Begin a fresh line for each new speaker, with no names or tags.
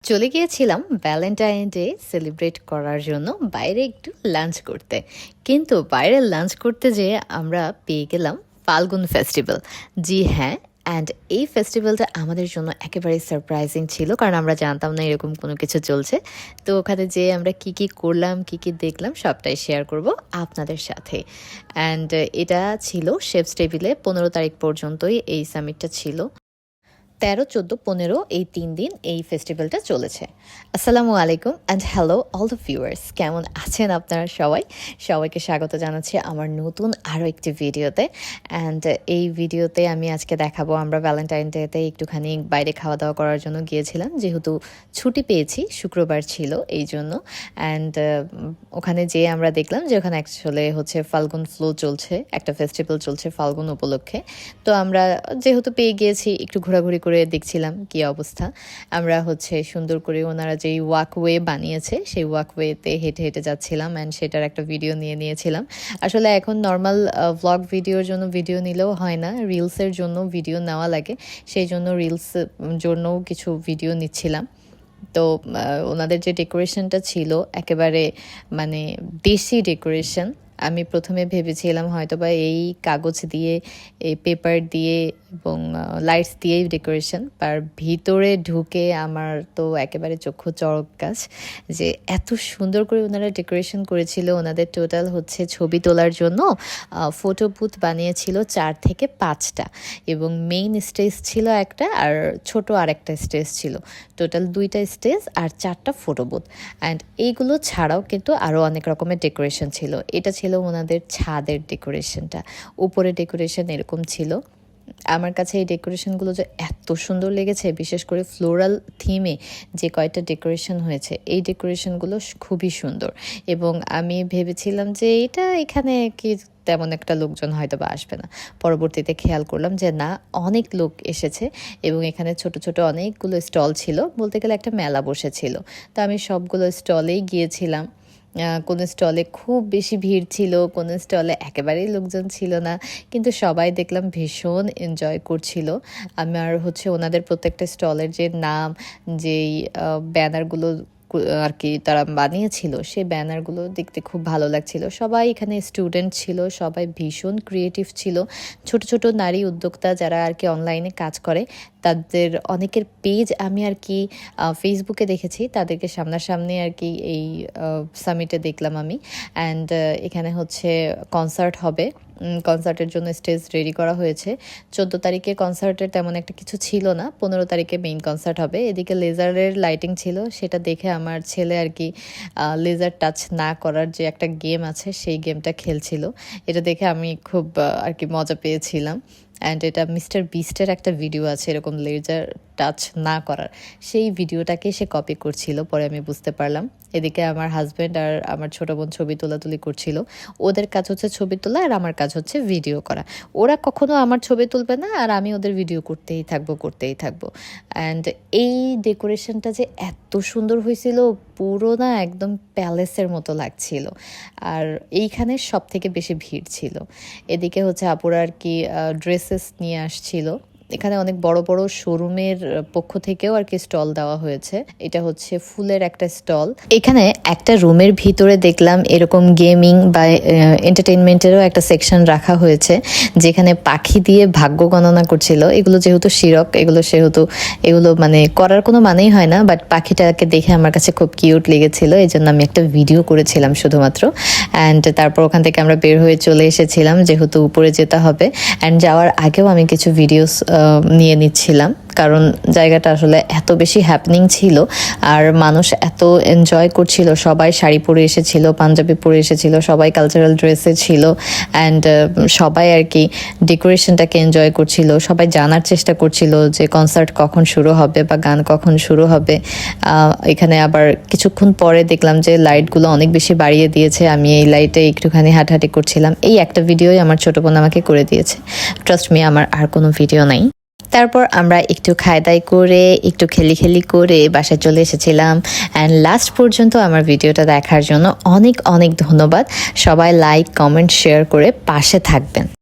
চলে গিয়েছিলাম Valentine day celebrate করার জন্য বাইরে একটু লাঞ্চ করতে। কিন্তু বাইরে লাঞ্চ করতে যেয়ে আমরা পেয়ে গেলাম ফাল্গুন ফেস্টিভ্যাল। জি হ্যাঁ, অ্যান্ড এই ফেস্টিভ্যালটা আমাদের জন্য একেবারে সারপ্রাইজিং ছিল, কারণ আমরা জানতাম না এরকম কোনো কিছু চলছে। তো ওখানে যেয়ে আমরা কি কি করলাম, কি কি দেখলাম সবটাই শেয়ার করব আপনাদের সাথে। অ্যান্ড এটা ছিল শেফস টেবিলে 15 তারিখ পর্যন্তই এই সামিটটা ছিল। 13, 14, 15 এই 3 দিন এই ফেস্টিভ্যালটা চলেছে। আসসালামু আলাইকুম and hello all the viewers, কেমন আছেন আপনারা সবাই? সবাইকে স্বাগত জানাচ্ছি আমার নতুন আরও একটি ভিডিওতে। অ্যান্ড এই ভিডিওতে আমি আজকে দেখাবো আমরা ভ্যালেন্টাইন ডেতে একটুখানি বাইরে খাওয়া দাওয়া করার জন্য গিয়েছিলাম, যেহেতু ছুটি পেয়েছি, শুক্রবার ছিল এই জন্য। অ্যান্ড ওখানে যেয়ে আমরা দেখলাম যে ওখানে অ্যাকচুয়ালি হচ্ছে ফাল্গুন ফ্লো চলছে, একটা ফেস্টিভ্যাল চলছে ফাল্গুন উপলক্ষে। তো আমরা যেহেতু পেয়ে গিয়েছি, একটু ঘোরাঘুরি করে দেখছিলাম কি অবস্থা। আমরা হচ্ছে সুন্দর করে ওনারা যেই ওয়াকওয়ে বানিয়েছে সেই ওয়াকওয়েতে হেঁটে হেঁটে যাচ্ছিলাম, অ্যান্ড সেটার একটা ভিডিও নিয়েছিলাম। আসলে এখন নর্মাল ভ্লগ ভিডিওর জন্য ভিডিও নিলেও হয় না, রিলসের জন্য ভিডিও নেওয়া লাগে, সেই জন্য রিলস জন্যও কিছু ভিডিও নিচ্ছিলাম। তো ওনাদের যে ডেকোরেশনটা ছিল একেবারে মানে দেশি ডেকোরেশন। আমি প্রথমে ভেবেছিলাম হয়তোবা এই কাগজ দিয়ে, এই পেপার দিয়ে এবং লাইটস দিয়েই ডেকোরেশন, আর ভিতরে ঢুকে আমার তো একেবারে চক্ষু চড়ক গাছ যে এত সুন্দর করে ওনারা ডেকোরেশন করেছিল। ওনাদের টোটাল হচ্ছে ছবি তোলার জন্য ফটো বুথ বানিয়েছিল 4 থেকে 5টা, এবং মেইন স্টেজ ছিল একটা, আর ছোট আরেকটা স্টেজ ছিল। টোটাল 2টা স্টেজ আর 4টা ফটো বুথ। অ্যান্ড এইগুলো ছাড়াও কিন্তু আরও অনেক রকমের ডেকোরেশন ছিল। এটা ছিল ওনাদের ছাদের ডেকোরেশনটা, উপরে ডেকোরেশন এরকম ছিল। আমার কাছে এই ডেকোরেশনগুলো যে এত সুন্দর লেগেছে, বিশেষ করে ফ্লোরাল থিমে যে কয়টা ডেকোরেশন হয়েছে, এই ডেকোরেশনগুলো খুবই সুন্দর। এবং আমি ভেবেছিলাম যে এটা এখানে কি তেমন একটা লোকজন হয়তো বা আসবে না। পরবর্তীতে খেয়াল করলাম যে না, অনেক লোক এসেছে, এবং এখানে ছোট ছোট অনেকগুলো স্টল ছিল, বলতে গেলে একটা মেলা বসেছিল। তো আমি সবগুলো স্টলেই গিয়েছিলাম। কোনো স্টলে খুব বেশি ভিড় ছিল, কোনো স্টলে একেবারেই লোকজন ছিল না, কিন্তু সবাই দেখলাম ভীষণ এনজয় করছিল। আমার হচ্ছে ওনাদের প্রত্যেকটা স্টলের যে নাম, যেই ব্যানারগুলো আর কি তারা বানিয়েছিল, সেই ব্যানারগুলো দেখতে খুব ভালো লাগছিল। সবাই এখানে স্টুডেন্ট ছিল, সবাই ভীষণ ক্রিয়েটিভ ছিল। ছোট ছোট নারী উদ্যোক্তা যারা আর কি অনলাইনে কাজ করে, তাদের অনেকের পেজ আমি আর কি ফেসবুকে দেখেছি, তাদেরকে সামনাসামনি আর কি এই সামিটে দেখলাম আমি। অ্যান্ড এখানে হচ্ছে কনসার্ট হবে, কনসার্টের জন্য স্টেজ রেডি করা হয়েছে। 14 তারিখে কনসার্টের তেমন একটা কিছু ছিল না, 15 তারিখে মেইন কনসার্ট হবে। এদিকে লেজারের লাইটিং ছিল, সেটা দেখে আমার ছেলে আর কি লেজার টাচ না করার যে একটা গেম আছে সেই গেমটা খেলছিল। এটা দেখে আমি খুব আর কি মজা পেয়েছিলাম। অ্যান্ড এটা মিস্টার বিস্টের একটা ভিডিও আছে এরকম লেজার টাচ না করার, সেই ভিডিওটাকে সে কপি করছিল, পরে আমি বুঝতে পারলাম। এদিকে আমার হাজব্যান্ড আর আমার ছোটো বোন ছবি তোলাতুলি করছিল। ওদের কাজ হচ্ছে ছবি তোলা, আর আমার কাজ হচ্ছে ভিডিও করা। ওরা কখনো আমার ছবি তুলবে না, আর আমি ওদের ভিডিও করতেই থাকবো। অ্যান্ড এই ডেকোরেশনটা যে এত সুন্দর হয়েছিল, পুরো না একদম প্যালেসের মতো লাগছিল। আর এইখানে সব থেকে বেশি ভিড় ছিল। এদিকে হচ্ছে আপুরা আর কি ড্রেসেস নিয়ে আসছিল। এখানে অনেক বড় বড় শোরুমের পক্ষ থেকেও আর কি স্টল দেওয়া হয়েছে। এটা হচ্ছে ফুলের একটা স্টল। এখানে একটা রুমের ভিতরে দেখলাম এরকম গেমিং বা এন্টারটেইনমেন্টেরও একটা সেকশন রাখা হয়েছে, যেখানে পাখি দিয়ে ভাগ্য গণনা করছিল। এগুলো যেহেতু শিরক, এগুলো মানে করার কোনো মানেই হয় না, বাট পাখিটাকে দেখে আমার কাছে খুব কিউট লেগেছিল, এই জন্য আমি একটা ভিডিও করেছিলাম শুধুমাত্র। অ্যান্ড তারপর ওখান থেকে আমরা বের হয়ে চলে এসেছিলাম, যেহেতু উপরে যেতে হবে। অ্যান্ড যাওয়ার আগেও আমি কিছু ভিডিওস নিয়ে নিচ্ছিলাম, কারণ জায়গাটা আসলে এত বেশি হ্যাপনিং ছিল, আর মানুষ এত এনজয় করছিল। সবাই শাড়ি পরে এসেছিল, পাঞ্জাবি পরে এসেছিল, সবাই কালচারাল ড্রেসে ছিল। অ্যান্ড সবাই আর কি ডেকোরেশনটাকে এনজয় করছিল। সবাই জানার চেষ্টা করছিল যে কনসার্ট কখন শুরু হবে বা গান কখন শুরু হবে। এখানে আবার কিছুক্ষণ পরে দেখলাম যে লাইটগুলো অনেক বেশি বাড়িয়ে দিয়েছে। আমি এই লাইটে একটুখানি হাঁটাহাঁটি করছিলাম। এই একটা ভিডিওই আমার ছোটো বোন আমাকে করে দিয়েছে। ট্রাস্ট মি, আমার আর কোনো ভিডিও নাই। তারপর আমরা একটু খাওয়া দাওয়া করে, একটু খেলি করে বাসায় চলে এসেছিলাম। অ্যান্ড লাস্ট পর্যন্ত আমার ভিডিওটা দেখার জন্য অনেক অনেক ধন্যবাদ। সবাই লাইক, কমেন্ট, শেয়ার করে পাশে থাকবেন।